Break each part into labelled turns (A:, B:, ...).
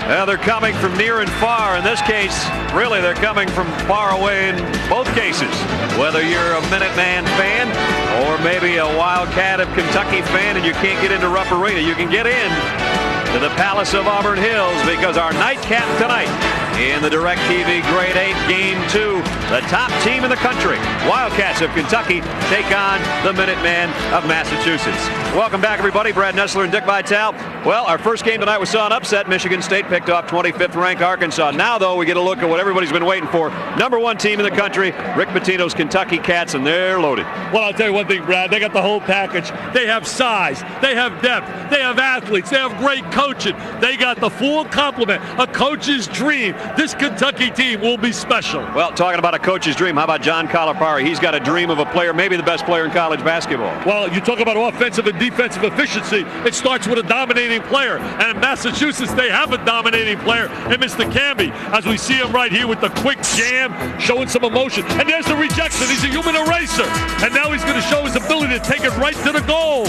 A: Well, they're coming from near and far. In this case, really, they're coming from far away in both cases. Whether you're a Minuteman fan or maybe a Wildcat of Kentucky fan and you can't get into Rupp Arena, you can get in to the Palace of Auburn Hills because our nightcap tonight in the DirecTV Grade 8 Game 2, the top team in the country, Wildcats of Kentucky, take on the Minutemen of Massachusetts. Welcome back, everybody. Brad Nessler and Dick Vitale. Well, our first game tonight we saw an upset. Michigan State picked off 25th ranked Arkansas. Now, though, we get a look at what everybody's been waiting for. Number one team in the country, Rick Pitino's Kentucky Cats, and they're loaded.
B: Well, I'll tell you one thing, Brad. They got the whole package. They have size. They have depth. They have athletes. They have great coaching. They got the full complement. A coach's dream. This Kentucky team will be special.
A: Well, talking about a coach's dream, how about John Calipari? He's got a dream of a player, maybe the best player in college basketball.
B: Well, you talk about offensive and defensive efficiency. It starts with a dominating player. And in Massachusetts, they have a dominating player in Mr. Camby. As we see him right here with the quick jam, showing some emotion. And there's the rejection. He's a human eraser. And now he's going to show his ability to take it right to the goal.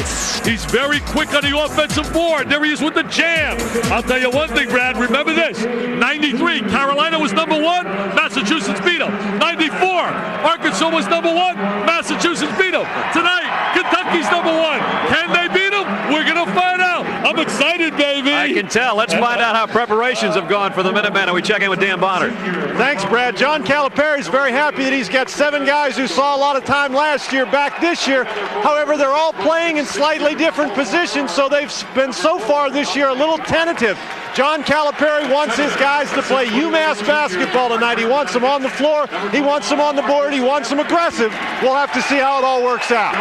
B: He's very quick on the offensive board. There he is with the jam. I'll tell you one thing, Brad. Remember this. 93, Carolina was number one. Massachusetts beat them. 94, Arkansas was number one. Massachusetts beat them. Tonight, Kentucky's number one. Can they beat them? We're going to find out. I'm excited, baby.
A: I can tell. Let's find out how preparations have gone for the Minutemen, and we check in with Dan Bonner.
C: Thanks, Brad. John Calipari's very happy that he's got 7 guys who saw a lot of time last year back this year. However, they're all playing in slightly different positions, so they've been so far this year a little tentative. John Calipari wants his guys to play UMass basketball tonight. He wants them on the floor. He wants them on the board. He wants them aggressive. We'll have to see how it all works out.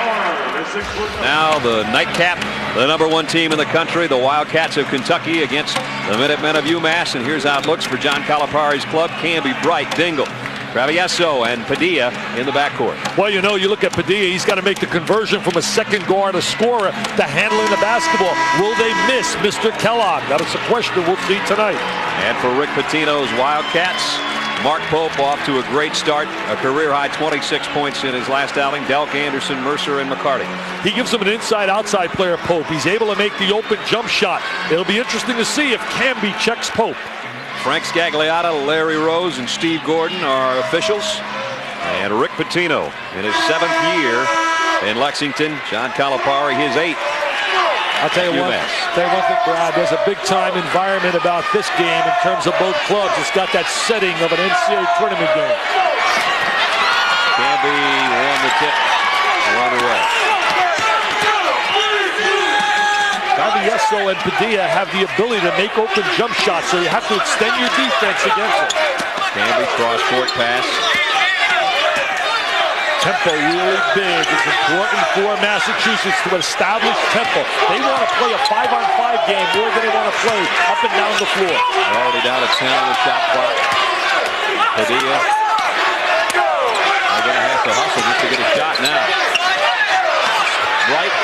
A: Now the nightcap, the number one team in the country, the Wildcats of Kentucky against the Minutemen of UMass. And here's how it looks for John Calipari's club. Canby, Bright, Dingle, Travieso, and Padilla in the backcourt.
B: Well, you know, you look at Padilla, he's got to make the conversion from a second guard, a scorer, to handling the basketball. Will they miss Mr. Kellogg? That is a question we'll see tonight.
A: And for Rick Pitino's Wildcats, Mark Pope off to a great start, a career-high 26 points in his last outing. Delk, Anderson, Mercer, and McCarty.
B: He gives him an inside-outside player, Pope. He's able to make the open jump shot. It'll be interesting to see if Canby checks Pope.
A: Frank Scagliotta, Larry Rose, and Steve Gordon are officials. And Rick Pitino in his 7th year in Lexington. John Calipari, his 8th.
B: I'll tell you one thing, Brad. There's a big-time environment about this game in terms of both clubs. It's got that setting of an NCAA tournament game.
A: Canby won the tip. One away.
B: Travieso and Padilla have the ability to make open jump shots, so you have to extend your defense against it.
A: Canby cross-court pass.
B: Tempo really big. It's important for Massachusetts to establish tempo. They want to play a 5-on-5 game more than they want to play up and down the floor.
A: Already down to 10 on the shot clock. Padilla. They're going to have to hustle just to get a shot now. Bright,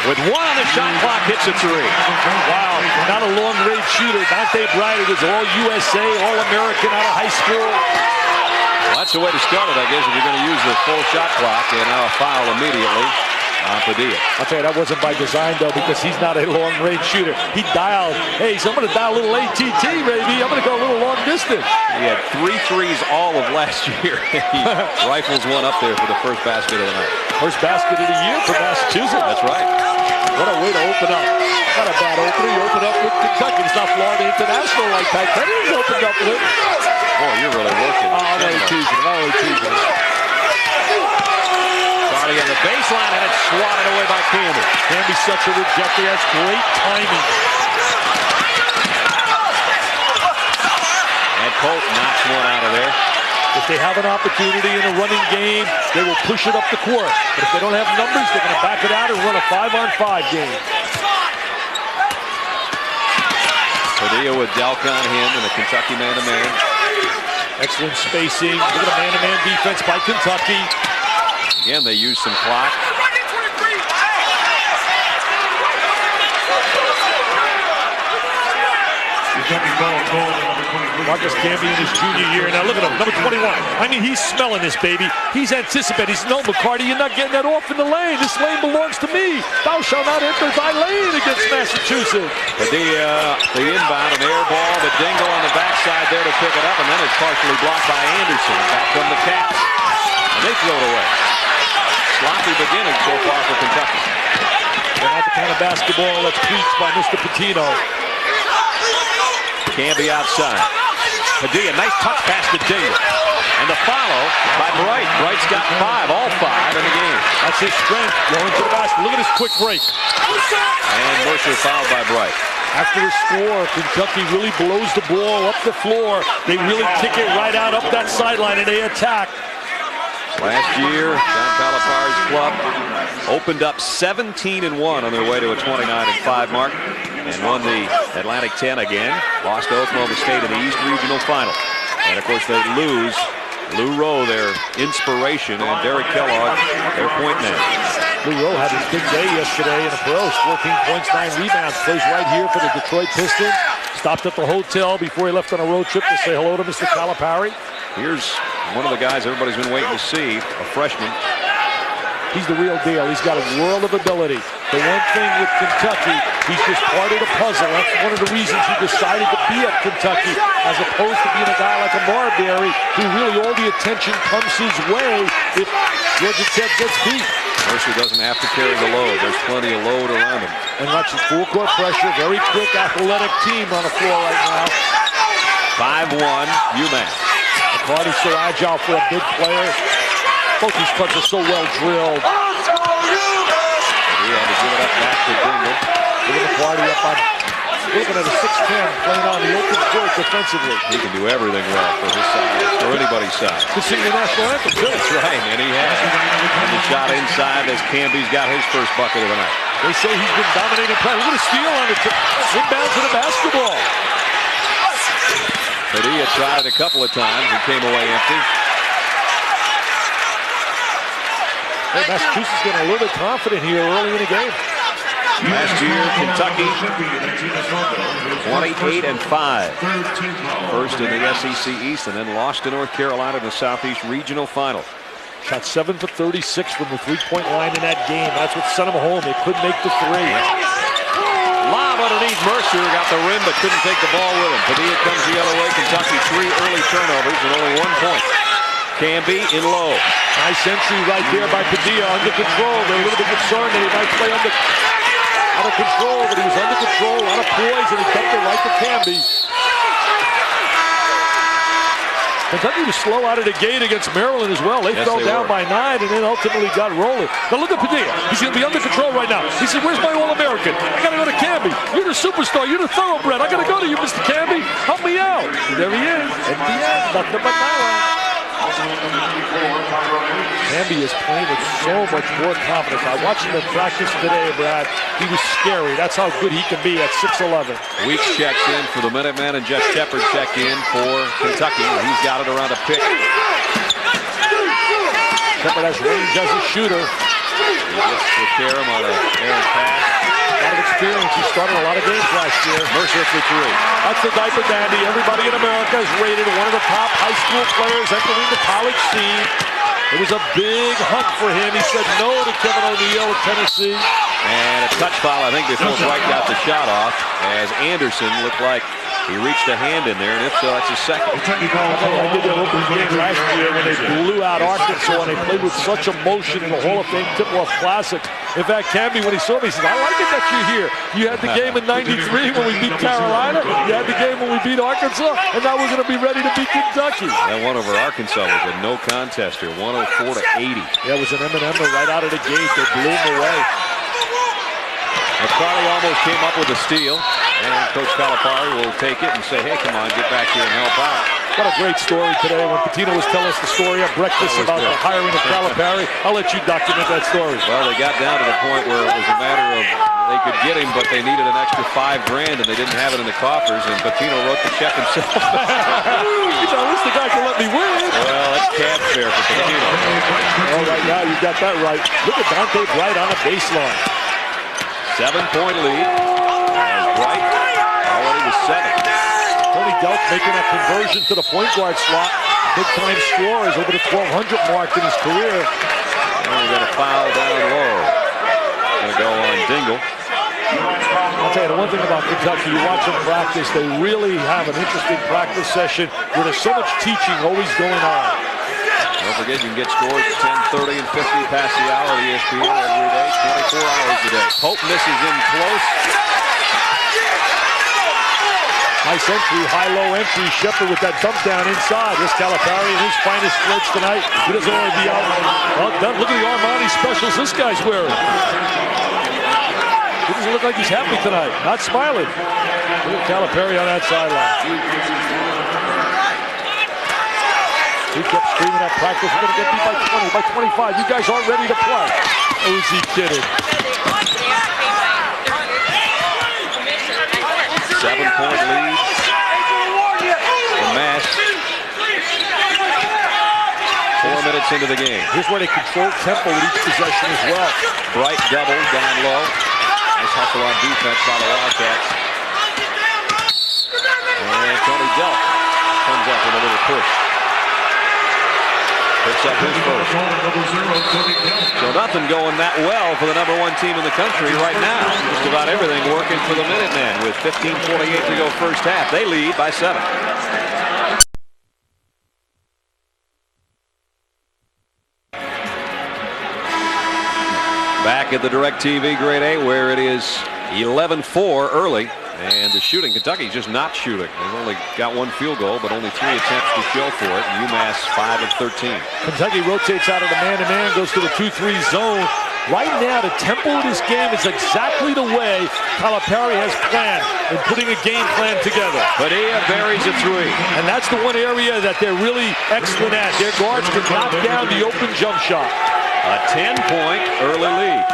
A: with 1 on the shot clock, hits a 3.
B: Wow, not a long-range shooter. Dante Bright was All-USA, All-American out of high school.
A: Well, that's the way to start it, I guess, if you're going to use the full shot clock. And now a foul immediately on Padilla.
B: I'll tell you, that wasn't by design, though, because he's not a long-range shooter. He dialed, hey, so I'm going to dial a little ATT, baby. I'm going to go a little long distance.
A: He had 3 threes all of last year. He rifles one up there for the first basket of the night.
B: First basket of the year for Massachusetts.
A: That's right.
B: What a way to open up. Not a bad opening. He opened up with Kentucky. It's not Florida International like that. He's opened up with it.
A: Boy, you're really working.
B: Oh, I'm only teasing. I'm only teasing.
A: Starting on the baseline, and it's swatted away by Canby.
B: Canby's such a rejecter. That's great timing.
A: And Pope knocks one out of there.
B: If they have an opportunity in a running game, they will push it up the court. But if they don't have numbers, they're going to back it out and run a 5-on-5 game.
A: Padilla with Delk on him and a Kentucky man-to-man.
B: Excellent spacing. Look at a man-to-man defense by Kentucky.
A: Again, they use some clock.
D: Kentucky foul called on number 23.
B: Marcus Camby in his junior year. Now look at him, number 21. I mean, he's smelling this, baby. He's anticipating. He's no, McCarty, you're not getting that off in the lane. This lane belongs to me. Thou shalt not enter thy lane against Massachusetts.
A: Padilla, the inbound, an air ball, the Dingle on the backside there to pick it up, and then it's partially blocked by Anderson. Back from the Cats. And they throw it away. Sloppy beginning so far for Kentucky.
B: They're not the kind of basketball that's preached by Mr. Pitino.
A: Camby outside. Padilla, nice touch pass to Dingle. And the follow by Bright. Bright's got 5, all 5 in the game.
B: That's his strength, going to the basket. Look at his quick break.
A: And Mercer fouled by Bright.
B: After the score, Kentucky really blows the ball up the floor. They really kick it right out up that sideline, and they attack.
A: Last year, John Calipari's club opened up 17-1 on their way to a 29-5 mark and won the Atlantic 10 again. Lost to Oklahoma State in the East Regional Final. And, of course, they lose Lou Rowe, their inspiration, and Derek Kellogg, their point man.
B: Lou Rowe had his big day yesterday in the pros. 14 points, 9 rebounds. Plays right here for the Detroit Pistons. Stopped at the hotel before he left on a road trip to say hello to Mr. Calipari.
A: Here's one of the guys everybody's been waiting to see, a freshman.
B: He's the real deal. He's got a world of ability. The one thing with Kentucky, he's just part of the puzzle. That's one of the reasons he decided to be at Kentucky as opposed to being a guy like a Marbury who really all the attention comes his way if Georgia Tech gets beat.
A: Mercer doesn't have to carry the load. There's plenty of load around him.
B: And watching full court pressure, very quick, athletic team on the floor right now.
A: 5-1, UMass.
B: McCarty's so agile for a big player. Both these cuts are so well drilled.
A: He had to give it up back to Dingle.
B: Look at McCarty up on, looking at a 6'10", playing on the open court defensively.
A: He can do everything well for his size, or anybody's size.
B: Could sing the national anthem, too.
A: That's right, and he has. And the shot inside as Camby's got his first bucket of the night.
B: They say he's been dominating play. Look at a steal on the inbound to the basketball.
A: Padilla tried it a couple of times and came away empty.
B: Hey, Massachusetts getting a little bit confident here early in the game.
A: Last year, Kentucky 28-5. First in the SEC East and then lost to North Carolina in the Southeast Regional Final.
B: Shot 7 for 36 from the three-point line in that game. That's what sent them home. They couldn't make the three.
A: Lob underneath Mercer, got the rim but couldn't take the ball with him. Padilla comes the other way. Kentucky 3 early turnovers and only 1 point. Camby in low.
B: Nice entry right there by Padilla, under control. They're a little bit concerned that he might play out of control, but he was under control, a lot of poise, and he dumped it right to Camby. Kentucky was slow out of the gate against Maryland as well. They fell down by 9 and then ultimately got rolling. Now look at Padilla. He's going to be under control right now. He said, where's my All-American? I got to go to Camby. You're the superstar. You're the thoroughbred. I got to go to you, Mr. Camby. Help me out. And there he is. At the end, nothing but nylon. Camby is playing with so much more confidence. I watched him in practice today, Brad. He was scary. That's how good he can be at 6'11".
A: Weeks checks in for the Minutemen and Jeff Shepard check in for Kentucky. He's got it around a pick.
B: Shepard has range as a shooter.
A: He gets to Karam on an errant pass.
B: A lot of experience. He started a lot of games last year.
A: Mercer for 3.
B: That's the diaper dandy. Everybody in America is rated one of the top high school players entering the college scene. It was a big hunt for him. He said no to Kevin O'Neal of Tennessee.
A: And a touch foul, I think, before Bright got the shot off, as Anderson looked like he reached a hand in there, and if so, that's his second.
B: I did their opening game last year when they blew out Arkansas, and they played with such emotion in the Hall of Fame tip-off classic. In fact, Camby, when he saw me, he says, I like it that you're here. You had the game in '93 when we beat Carolina. You had the game when we beat Arkansas, and now we're going to be ready to beat Kentucky.
A: That one over Arkansas was a no contest here, 104-80.
B: Yeah, it was an M&M right out of the gate. They blew him away.
A: McCarty almost came up with a steal, and Coach Calipari will take it and say, hey, come on, get back here and help out.
B: What a great story today when Pitino was telling us the story at breakfast about the hiring of Calipari. I'll let you document that story.
A: Well, they got down to the point where it was a matter of they could get him, but they needed an extra $5,000, and they didn't have it in the coffers, and Pitino wrote the check himself.
B: You know, at least the guy can let me win.
A: Well, that's cab fare for Pitino.
B: Oh, right now, you got that right. Look at Dante Bright on the baseline.
A: 7-point lead. As Bright already was 7.
D: Tony Delk making that conversion to the point guard slot. Big-time scorers over the 1,200 mark in his career.
A: And we got a foul down low. Gonna go on Dingle.
D: I'll tell you the one thing about Kentucky, you watch them practice, they really have an interesting practice session where there's so much teaching always going on.
A: Don't forget you can get scores at 10, 30, and 50 past the hour of ESPN every day, 24 hours a day. Pope misses in close.
D: Nice entry, high-low entry. Shepard with that dump down inside. This Calipari in his finest splits tonight. He doesn't want to be out. Well done. Look at the Armani specials this guy's wearing. He doesn't look like he's happy tonight. Not smiling. Look at Calipari on that sideline. He kept screaming at practice, we're going to get beat by 20, by 25. You guys aren't ready to play. Oh, is he kidding?
A: 7-point lead for Mass. 4 minutes into the game.
D: Here's where they control tempo with each possession as well.
A: Bright double down low. Nice hustle on defense by the Wildcats. And Tony Delk comes up with a little push. Picks up his first. So nothing going that well for the #1 team in the country right now. Just about everything working for the Minutemen with 15:48 to go first half. They lead by 7. Back at the DirecTV Grade A where it is 11-4 early. And the shooting, Kentucky's just not shooting. They've only got 1 field goal, but only 3 attempts to show for it. UMass 5 of 13.
D: Kentucky rotates out of the man-to-man, goes to the 2-3 zone. Right now, the tempo of this game is exactly the way Calipari has planned in putting a game plan together.
A: Padilla buries a 3.
D: And that's the one area that they're really excellent at. Their guards can knock down the open jump shot.
A: A 10-point early lead.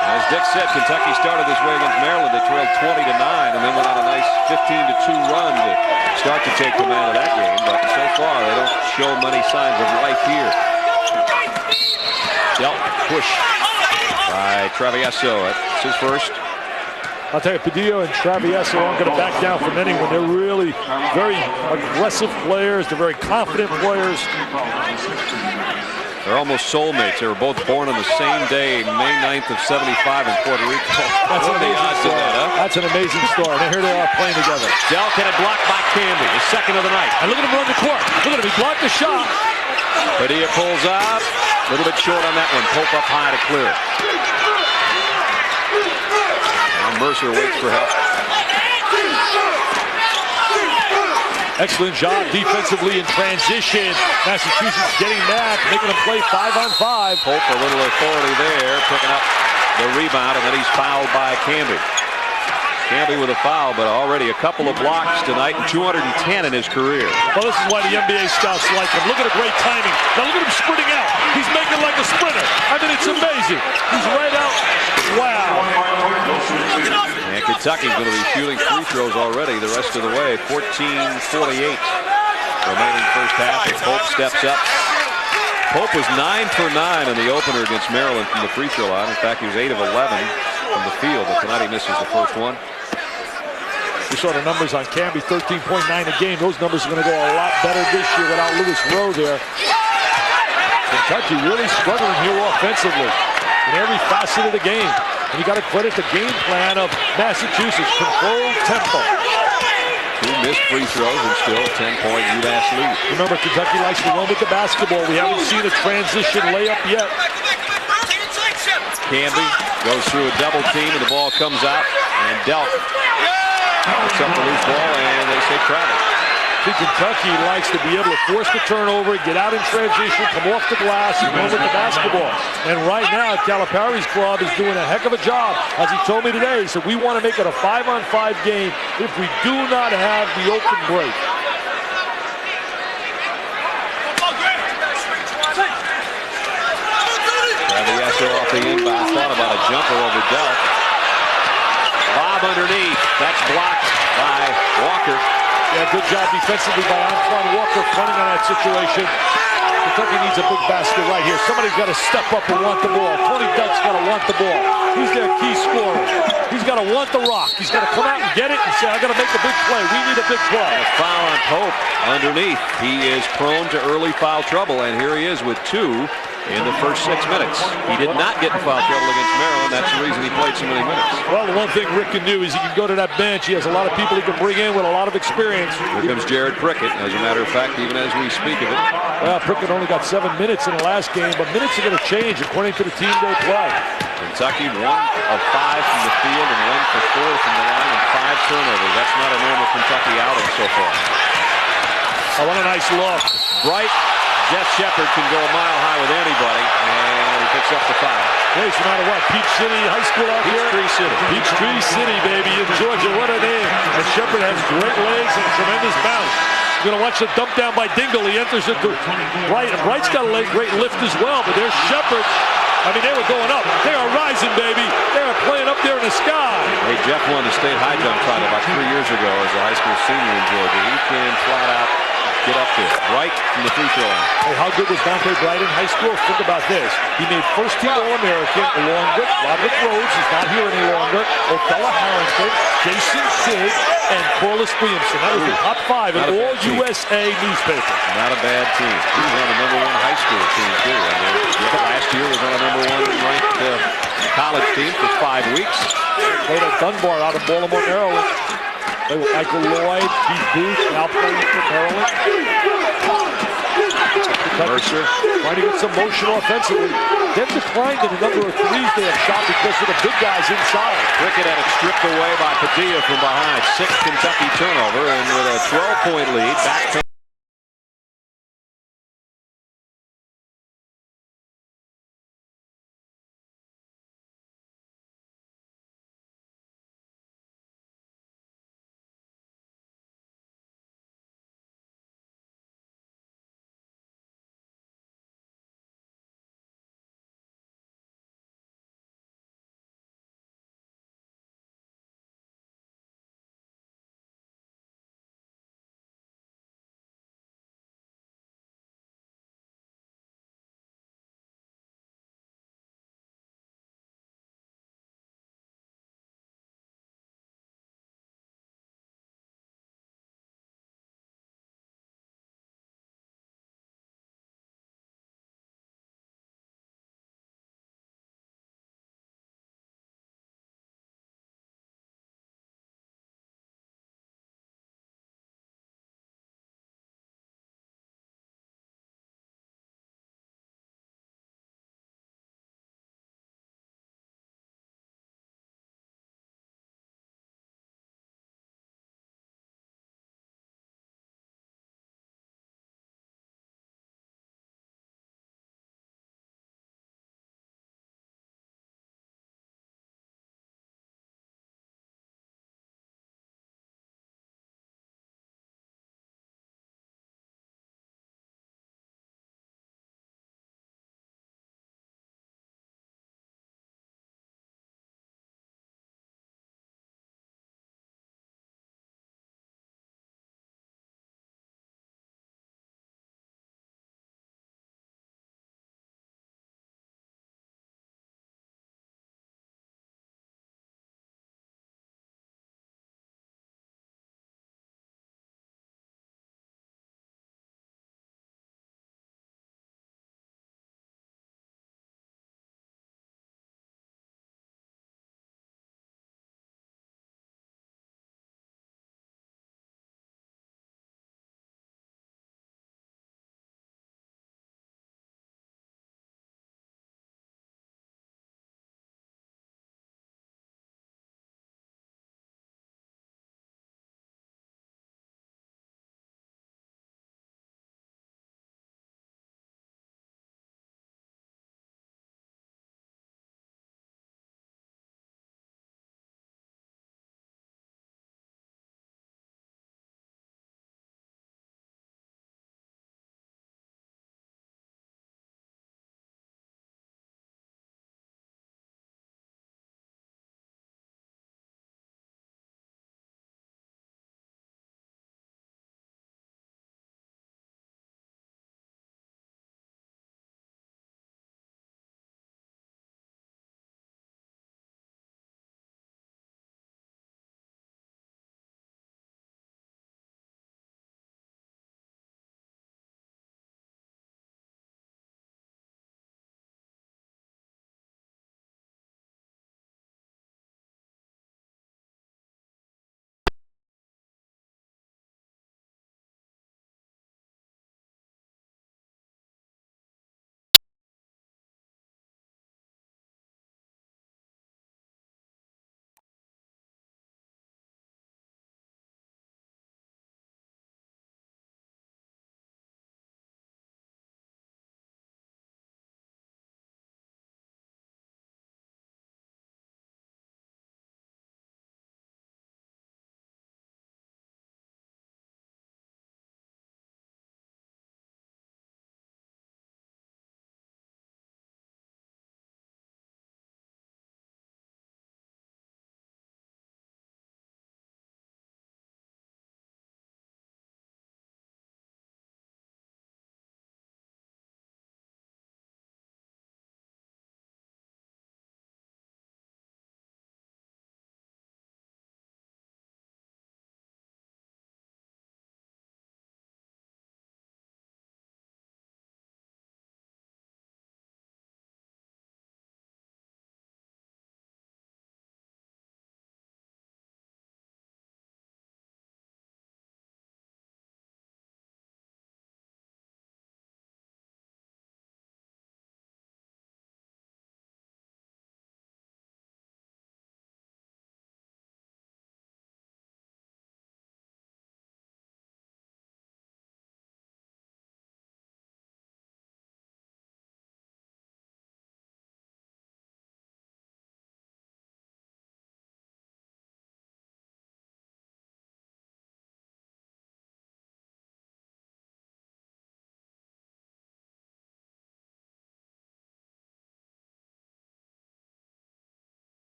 A: As Dick said, Kentucky started this way against Maryland. They trailed 20-9 and then went on a nice 15-2 run to start to take command of that game. But so far, they don't show many signs of life here. Delk push by Travieso. That's his first.
D: I'll tell you, Pitino and Travieso aren't going to back down from anyone. They're really very aggressive players. They're very confident players.
A: They're almost soulmates. They were both born on the same day, May 9th of 75 in Puerto Rico.
D: That's an amazing story.
A: That, huh?
D: That's an amazing story. And here they are playing together.
A: Delk had it blocked by Camby, his second of the night.
D: And look at him run the court. Look at him. He blocked the shot.
A: Padilla pulls up. A little bit short on that one. Pope up high to clear it. Now Mercer waits for help.
D: Excellent job defensively in transition. Massachusetts getting back, making them play 5-on-5.
A: Pope a little authority there, picking up the rebound, and then he's fouled by Camby. Camby with a foul, but already a couple of blocks tonight and 210 in his career.
D: Well, this is why the NBA scouts like him. Look at the great timing. Now look at him sprinting out. He's making like a sprinter. I mean, it's amazing. He's right out. Wow.
A: And Kentucky's going to be shooting free throws already the rest of the way. 14:48 remaining first half. And Pope steps up. Pope was 9 for 9 in the opener against Maryland from the free throw line. In fact, he was 8 of 11 from the field, but tonight he misses the first one.
D: We saw the numbers on Camby, 13.9 a game. Those numbers are going to go a lot better this year without Lewis Rowe there. Kentucky really struggling here offensively in every facet of the game. And you got to credit the game plan of Massachusetts. Controlled tempo.
A: 2 missed free throws and still a 10-point UMass lead.
D: Remember, Kentucky likes to run with the basketball. We haven't seen a transition layup yet.
A: Camby goes through a double team and the ball comes out. And Delk picks up the loose ball and they say travel.
D: See, Kentucky likes to be able to force the turnover, get out in transition, come off the glass, and run with the basketball. And right now, Calipari's club is doing a heck of a job. As he told me today, he said, we want to make it a 5-on-5 game if we do not have the open break.
A: Travieso off the inbound, thought about a jumper over Delk. Bob underneath, that's blocked by Walker.
D: Yeah, good job defensively by Antoine Walker fronting on that situation. Kentucky needs a big basket right here. Somebody's got to step up and want the ball. Tony Delk's got to want the ball. He's their key scorer. He's got to want the rock. He's got to come out and get it and say, I got to make a big play. We need a big play.
A: A foul on Pope underneath. He is prone to early foul trouble, and here he is with 2 in the first 6 minutes. He did not get in foul trouble against Maryland. That's the reason he played so many minutes.
D: Well, the one thing Rick can do is he can go to that bench. He has a lot of people he can bring in with a lot of experience.
A: Here comes Jared Prickett, as a matter of fact, even as we speak of it.
D: Well, Prickett only got 7 minutes in the last game, but minutes are going to change according to the team they play.
A: Kentucky 1 of 5 from the field and 1 for 4 from the line and 5 turnovers. That's not a normal Kentucky outing so far.
D: Oh, what a nice look.
A: Bright. Jeff Shepard can go a mile high with anybody, and he picks up the foul.
D: Hey, no matter what, Peach City High School out here.
A: Peachtree City.
D: Peachtree City, baby, in Georgia. What a name. And Shepard has great legs and tremendous bounce. You're going to watch the dump down by Dingle. He enters into Bright, and Bright's got a great lift as well, but there's Shepard. I mean, they were going up. They are rising, baby. They are playing up there in the sky.
A: Hey, Jeff won the state high jump title about 3 years ago as a high school senior in Georgia. He can flat out get up there. Right from the free throw line.
D: Hey, how good was Dante Bright in high school? Think about this. He made first-team All-American along with Roderick Rhodes, who's not here any longer, Othella Harrington, Jason Sigg, and Corliss Williamson. That was the top 5 in all USA newspapers.
A: Not a bad team. He was on the #1 high school team, too. I mean, last year was on the #1 ranked college team for 5 weeks.
D: Played at Dunbar out of Baltimore, Maryland. They were Michael Lloyd, Keith Booth, now playing for Maryland.
A: Mercer
D: trying to get some motion offensively. They've declined in the number of threes they have shot because of the big guys inside.
A: Prickett had it stripped away by Pitino from behind. 6th Kentucky turnover, and with a 12-point lead, back to